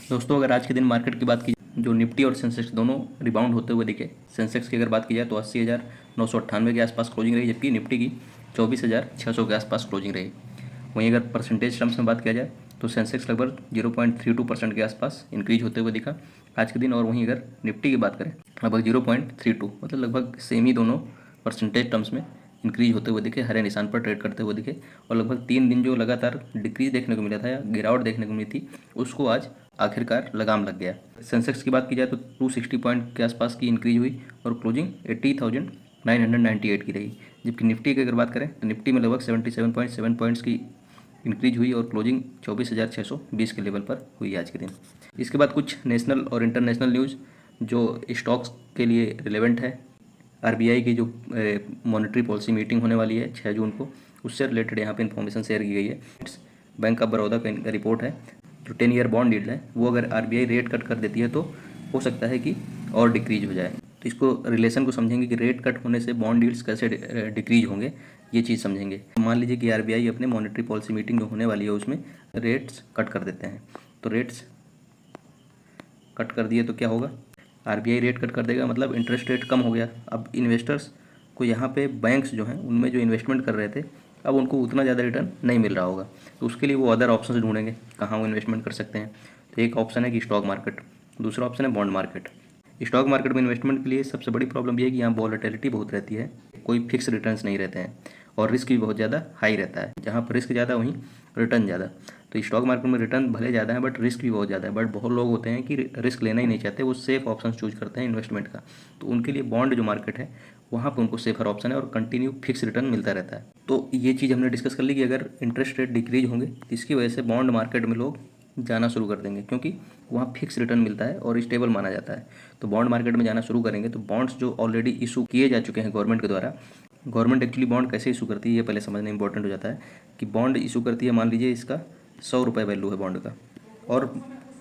दोस्तों, अगर आज के दिन मार्केट की बात की जाए, जो निफ्टी और सेंसेक्स दोनों रिबाउंड होते हुए दिखे। सेंसेक्स की अगर बात की जाए तो 80,998 के आसपास क्लोजिंग रही, जबकि निफ्टी की 24,600 के आसपास क्लोजिंग रही। वहीं अगर परसेंटेज टर्म्स में बात किया जाए तो सेंसेक्स लगभग 0.32% के आसपास इंक्रीज होते हुए दिखा आज के दिन। और वहीं अगर निफ्टी की बात करें लगभग 0.32, मतलब लगभग सेम ही दोनों परसेंटेज टर्म्स में इंक्रीज होते हुए दिखे, हरे निशान पर ट्रेड करते हुए दिखे। और लगभग 3 दिन जो लगातार डिक्रीज देखने को मिला था या गिरावट देखने को मिली थी, उसको आज आखिरकार लगाम लग गया। सेंसेक्स की बात की जाए तो 260 पॉइंट के आसपास की इंक्रीज हुई और क्लोजिंग 80,998 की रही। जबकि निफ्टी की अगर बात करें तो निफ्टी में लगभग 77.7 पॉइंट्स की इंक्रीज हुई और क्लोजिंग 24,620 के लेवल पर हुई आज के दिन। इसके बाद कुछ नेशनल और इंटरनेशनल न्यूज़ जो स्टॉक्स के लिए रिलेवेंट है। आरबीआई की जो मॉनेटरी पॉलिसी मीटिंग होने वाली है 6 जून को, उससे रिलेटेड यहाँ पे इन्फॉर्मेशन शेयर की गई है। बैंक ऑफ बड़ौदा का रिपोर्ट है, जो 10 ईयर बॉन्ड यील्ड है वो अगर आरबीआई रेट कट कर देती है तो हो सकता है कि और डिक्रीज हो जाए। तो इसको रिलेशन को समझेंगे कि रेट कट होने से बॉन्ड यील्ड्स कैसे डिक्रीज होंगे, ये चीज़ समझेंगे। मान लीजिए कि आरबीआई अपने मॉनेटरी पॉलिसी मीटिंग जो होने वाली है उसमें रेट्स कट कर देते हैं, तो रेट्स कट कर दिए तो क्या होगा, आरबीआई रेट कट कर देगा, मतलब इंटरेस्ट रेट कम हो गया। अब इन्वेस्टर्स को यहाँ पे बैंक्स जो हैं उनमें जो इन्वेस्टमेंट कर रहे थे, अब उनको उतना ज़्यादा रिटर्न नहीं मिल रहा होगा, तो उसके लिए वो अदर ऑप्शंस ढूंढेंगे कहाँ वो इन्वेस्टमेंट कर सकते हैं। तो एक ऑप्शन है कि स्टॉक मार्केट, दूसरा ऑप्शन है बॉन्ड मार्केट। स्टॉक मार्केट में इन्वेस्टमेंट के लिए सबसे बड़ी प्रॉब्लम यह है कि यहाँ वॉलेटिलिटी बहुत रहती है, कोई फिक्स रिटर्न्स नहीं रहते हैं और रिस्क भी बहुत ज़्यादा हाई रहता है। जहाँ पर रिस्क ज़्यादा वहीं रिटर्न ज़्यादा। तो स्टॉक मार्केट में रिटर्न भले ज़्यादा है बट रिस्क भी बहुत ज़्यादा है। बट बहुत लोग होते हैं कि रिस्क लेना ही नहीं चाहते, वो सेफ ऑप्शन चूज करते हैं इन्वेस्टमेंट का। तो उनके लिए बॉन्ड जो मार्केट है वहाँ पर उनको सेफर ऑप्शन है और कंटिन्यू फिक्स रिटर्न मिलता रहता है। तो ये चीज़ हमने डिस्कस कर ली कि अगर इंटरेस्ट रेट डिक्रीज होंगे तो इसकी वजह से बॉन्ड मार्केट में लोग जाना शुरू कर देंगे, क्योंकि वहाँ फिक्स रिटर्न मिलता है और स्टेबल माना जाता है। तो बॉन्ड मार्केट में जाना शुरू करेंगे तो बॉन्ड्स जो ऑलरेडी इशू किए जा चुके हैं गवर्नमेंट के द्वारा, गवर्नमेंट एक्चुअली बॉन्ड कैसे इशू करती है ये पहले समझना इंपॉर्टेंट हो जाता है। कि बॉन्ड इशू करती है, मान लीजिए इसका 100 रुपये वैल्यू है बॉन्ड का, और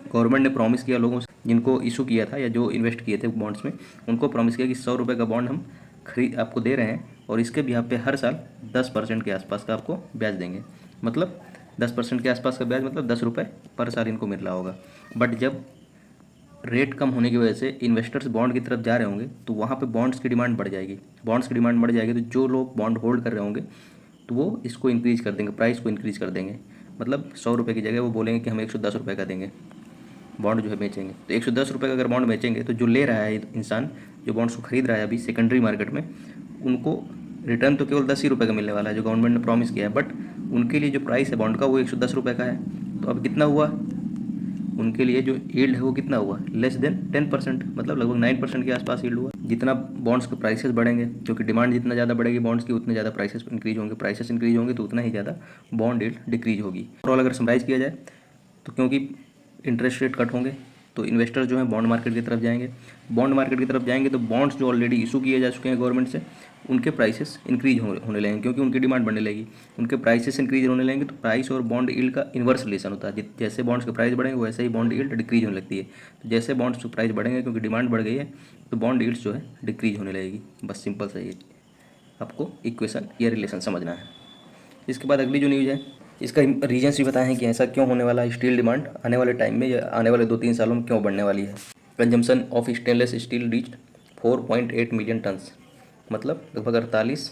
गवर्नमेंट ने प्रॉमिस किया लोगों से जिनको इशू किया था या जो इन्वेस्ट किए थे बॉन्ड्स में, उनको प्रॉमिस किया कि 100 रुपये का बॉन्ड हम खरीद आपको दे रहे हैं और इसके भी यहाँ पे हर साल 10% के आसपास का आपको ब्याज देंगे। मतलब 10% के आसपास का ब्याज, मतलब 10 रुपये पर साल इनको मिल रहा होगा। बट जब रेट कम होने की वजह से इन्वेस्टर्स बॉन्ड की तरफ जा रहे होंगे तो वहाँ पे बॉन्ड्स की डिमांड बढ़ जाएगी। बॉन्ड्स की डिमांड बढ़ जाएगी तो जो लोग बॉन्ड होल्ड कर रहे होंगे तो वो इसको इंक्रीज़ कर देंगे, प्राइस को इंक्रीज़ कर देंगे। मतलब 100 रुपये की जगह वो बोलेंगे कि हम 110 रुपये का देंगे, बॉन्ड जो है बेचेंगे। तो 110 रुपये का अगर बॉन्ड बेचेंगे तो जो ले रहा है इंसान, जो बॉन्ड्स को खरीद रहा है अभी सेकेंडरी मार्केट में, उनको रिटर्न तो केवल 10 ही रुपये का मिलने वाला है जो गवर्नमेंट ने प्रॉमिस किया है। बट उनके लिए जो प्राइस है बॉन्ड का वो 110 रुपये का है। तो अब कितना हुआ, उनके लिए जो यील्ड है वो कितना हुआ, लेस देन 10%, मतलब लगभग 9% के आसपास यील्ड हुआ। जितना बॉन्ड्स के प्राइसेस बढ़ेंगे, क्योंकि डिमांड जितना ज़्यादा बढ़ेगी बॉन्ड्स की उतने ज़्यादा प्राइसेस इंक्रीज होंगे, प्राइसेस इंक्रीज होंगे तो उतना ही ज़्यादा बॉन्ड यील्ड डिक्रीज होगी। ओवरऑल अगर समराइज़ किया जाए तो क्योंकि इंटरेस्ट रेट कट होंगे तो इन्वेस्टर जो हैं बॉन्ड मार्केट की तरफ जाएंगे। बॉन्ड मार्केट की तरफ जाएंगे तो बॉन्ड्स जो ऑलरेडी इशू किए जा चुके हैं गवर्नमेंट से, उनके प्राइसेस इंक्रीज होने लगेंगे, क्योंकि उनकी डिमांड बढ़ने लगेगी। उनके प्राइसेस इंक्रीज होने लगेंगे तो प्राइस और बॉन्ड यील्ड का इन्वर्स रिलेशन होता है। जैसे बॉन्ड्स के प्राइस बढ़ेंगे वैसे ही बॉन्ड यील्ड डिक्रीज होने लगती है। तो जैसे बॉन्ड्स के प्राइस बढ़ेंगे क्योंकि डिमांड बढ़ गई है तो बॉन्ड यील्ड्स जो है डिक्रीज होने लगेगी। बस सिंपल सा ये आपको इक्वेशन या रिलेशन समझना है। इसके बाद अगली जो न्यूज़ है इसका रीजन्स भी बताएं कि ऐसा क्यों होने वाला है। स्टील डिमांड आने वाले टाइम में या आने वाले 2-3 सालों में क्यों बढ़ने वाली है। Consumption of stainless steel reached 4.8 million turns, मतलब लगभग 48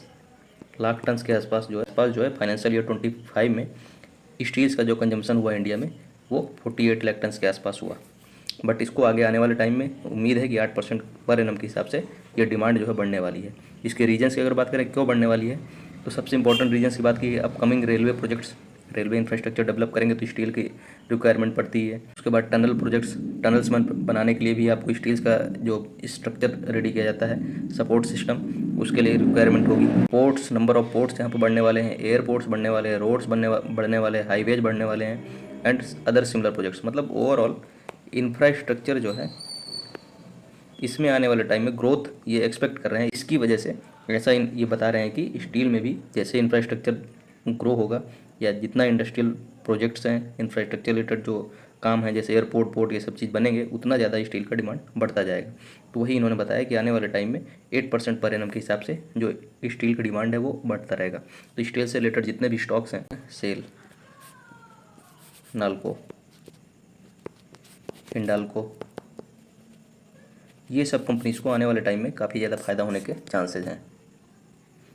लाख टन्स के आसपास जो है फाइनेंशियल ईयर 25 में स्टील्स का जो कंजम्पशन हुआ इंडिया में वो 48 लाख टन्स के आसपास हुआ। बट इसको आगे आने वाले टाइम में उम्मीद है कि 8% पर एनम के हिसाब से ये डिमांड जो है बढ़ने वाली है। इसके रीजन्स की अगर बात करें क्यों बढ़ने वाली है, तो सबसे इंपॉर्टेंट रीजन्स की बात की upcoming railway projects, railway infrastructure develop करेंगे तो स्टील की रिक्वायरमेंट पड़ती है। उसके बाद टनल प्रोजेक्ट्स, टनल्स बनाने के लिए भी आपको स्टील्स का जो स्ट्रक्चर रेडी किया जाता है, सपोर्ट सिस्टम, उसके लिए रिक्वायरमेंट होगी। पोर्ट्स, नंबर ऑफ पोर्ट्स यहाँ पर बढ़ने वाले हैं, एयरपोर्ट्स बढ़ने वाले हैं, रोड्स बढ़ने वाले हैं, हाईवेज बढ़ने वाले हैं एंड अदर सिमिलर प्रोजेक्ट्स। मतलब ओवरऑल इंफ्रास्ट्रक्चर जो है इसमें आने वाले टाइम में ग्रोथ ये एक्सपेक्ट कर रहे हैं। इसकी वजह से ऐसा ये बता रहे हैं कि स्टील में भी जैसे इंफ्रास्ट्रक्चर ग्रो होगा या जितना इंडस्ट्रियल प्रोजेक्ट्स हैं, इंफ्रास्ट्रक्चर रिलेटेड जो काम है जैसे एयरपोर्ट, पोर्ट, ये सब चीज़ बनेंगे उतना ज़्यादा स्टील का डिमांड बढ़ता जाएगा। तो वही इन्होंने बताया कि आने वाले टाइम में 8% पर एनम के हिसाब से जो स्टील का डिमांड है वो बढ़ता रहेगा। तो स्टील से रिलेटेड जितने भी स्टॉक्स हैं, सेल, नाल्को, हिंडाल्को, ये सब कंपनीज को आने वाले टाइम में काफ़ी ज़्यादा फायदा होने के चांसेस हैं।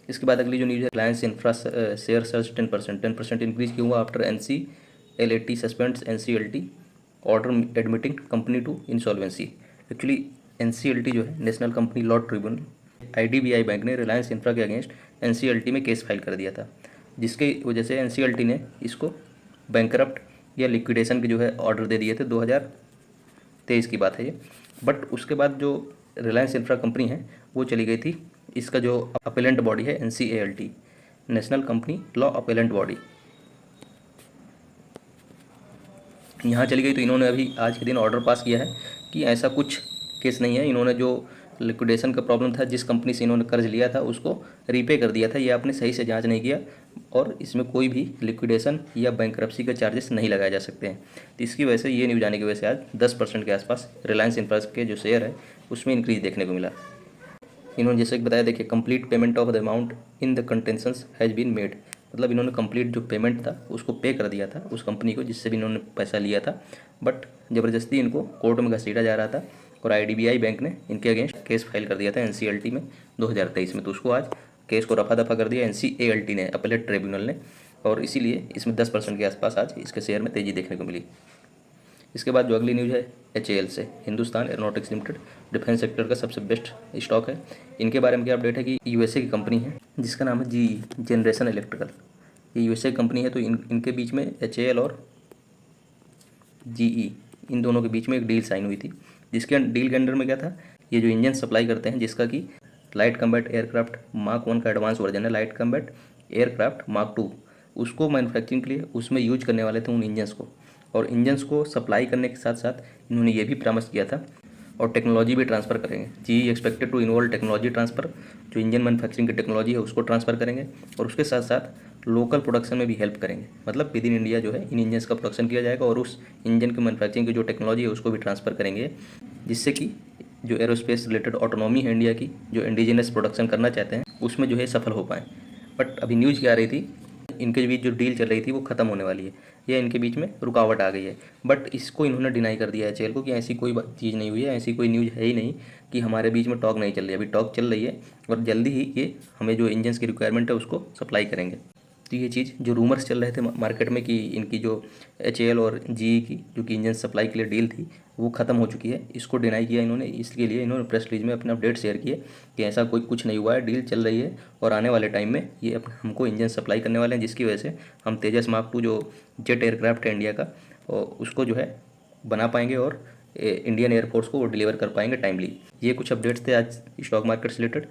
इसके बाद अगली जो न्यूज़ है, Reliance infra share surge 10% increase क्यों हुआ after NCLAT suspends NCLT order admitting company to insolvency. Actually NCLT जो है national company law tribunal, IDBI bank ने रिलायंस इंफ्रा के अगेंस्ट NCLT में केस फाइल कर दिया था, जिसके वजह से NCLT ने इसको बैंकरप्ट या लिक्विडेशन के जो है ऑर्डर दे दिए थे। 2023 की बात है ये। बट उसके बाद जो रिलायंस इंफ्रा कंपनी है वो चली गई थी, इसका जो अपेलेंट बॉडी है NCALT, national company law appellate body, यहाँ चली गई। तो इन्होंने अभी आज के दिन ऑर्डर पास किया है कि ऐसा कुछ केस नहीं है। इन्होंने जो लिक्विडेशन का प्रॉब्लम था, जिस कंपनी से इन्होंने कर्ज लिया था उसको रीपे कर दिया था, ये आपने सही से जांच नहीं किया और इसमें कोई भी लिक्विडेशन या बैंकरप्सी के चार्जेस नहीं लगाए जा सकते हैं। तो इसकी वजह से, ये न्यूज़ आने की वजह से आज 10% के आसपास रिलायंस इंफ्रा के जो शेयर है उसमें इंक्रीज देखने को मिला। इन्होंने जैसे कि बताया, देखिए, complete payment of the amount in the contentions has been made, मतलब इन्होंने कंप्लीट जो पेमेंट था उसको पे कर दिया था उस कंपनी को जिससे भी इन्होंने पैसा लिया था, बट ज़बरदस्ती इनको कोर्ट में घसीटा जा रहा था और IDBI बैंक ने इनके अगेंस्ट केस फाइल कर दिया था NCLT में 2023 में। तो उसको आज केस को रफा दफा कर दिया NCALT ने, अपीलेट ट्रिब्यूनल ने, और इसीलिए इसमें 10% के आसपास आज इसके शेयर में तेज़ी देखने को मिली। इसके बाद जो अगली न्यूज़ है HAL से, Hindustan aeronautics limited, defence sector का सबसे बेस्ट स्टॉक है। इनके बारे में क्या अपडेट है कि USA की कंपनी है जिसका नाम है GE, जनरेशन इलेक्ट्रिकल। ये USA की कंपनी है। तो इनके बीच में HAL और GE, इन दोनों के बीच में एक डील साइन हुई थी, जिसके डील के अंडर में क्या था, ये जो इंजन सप्लाई करते हैं, जिसका कि लाइट कम्बैट एयरक्राफ्ट मार्क 1 का एडवांस वर्जन है, लाइट कम्बैट एयरक्राफ्ट मार्क 2, उसको मैन्युफैक्चरिंग के लिए उसमें यूज करने वाले थे उन इंजन्स को। और इंजन्स को सप्लाई करने के साथ साथ इन्होंने ये भी प्रॉमिस किया था और टेक्नोलॉजी भी ट्रांसफ़र करेंगे। GE expected to involve technology transfer, जो इंजन मैन्युफैक्चरिंग की टेक्नोलॉजी है उसको ट्रांसफ़र करेंगे और उसके साथ साथ लोकल प्रोडक्शन में भी हेल्प करेंगे। मतलब विद इन इंडिया जो है इन इंजन्स का प्रोडक्शन किया जाएगा और उस इंजन के मैन्युफैक्चरिंग की जो टेक्नोलॉजी है उसको भी ट्रांसफ़र करेंगे, जिससे कि जो एरोस्पेस रिलेटेड ऑटोनॉमी है इंडिया की, जो इंडिजिनस प्रोडक्शन करना चाहते हैं उसमें जो है सफल हो पाएँ। बट अभी न्यूज़ क्या आ रही थी, इनके बीच जो डील चल रही थी वो ख़त्म होने वाली है या इनके बीच में रुकावट आ गई है। बट इसको इन्होंने डिनाई कर दिया है HAL को कि ऐसी कोई चीज़ नहीं हुई है, ऐसी कोई न्यूज़ है ही नहीं कि हमारे बीच में टॉक नहीं चल रही है। अभी टॉक चल रही है और जल्दी ही ये हमें जो इंजन्स की रिक्वायरमेंट है उसको सप्लाई करेंगे। तो ये चीज़ जो रूमर्स चल रहे थे मार्केट में कि इनकी जो HAL और GE की जो कि इंजन सप्लाई के लिए डील थी वो ख़त्म हो चुकी है, इसको डिनाई किया इन्होंने। इसके लिए इन्होंने प्रेस रिलीज में अपने अपडेट शेयर किए कि ऐसा कोई कुछ नहीं हुआ है, डील चल रही है और आने वाले टाइम में ये हमको इंजन सप्लाई करने वाले हैं, जिसकी वजह से हम तेजस मार्क 2 जो जेट एयरक्राफ्ट है इंडिया का, और उसको जो है बना पाएंगे और इंडियन एयरफोर्स को वो डिलीवर कर पाएंगे टाइमली। ये कुछ अपडेट्स थे आज स्टॉक मार्केट से रिलेटेड।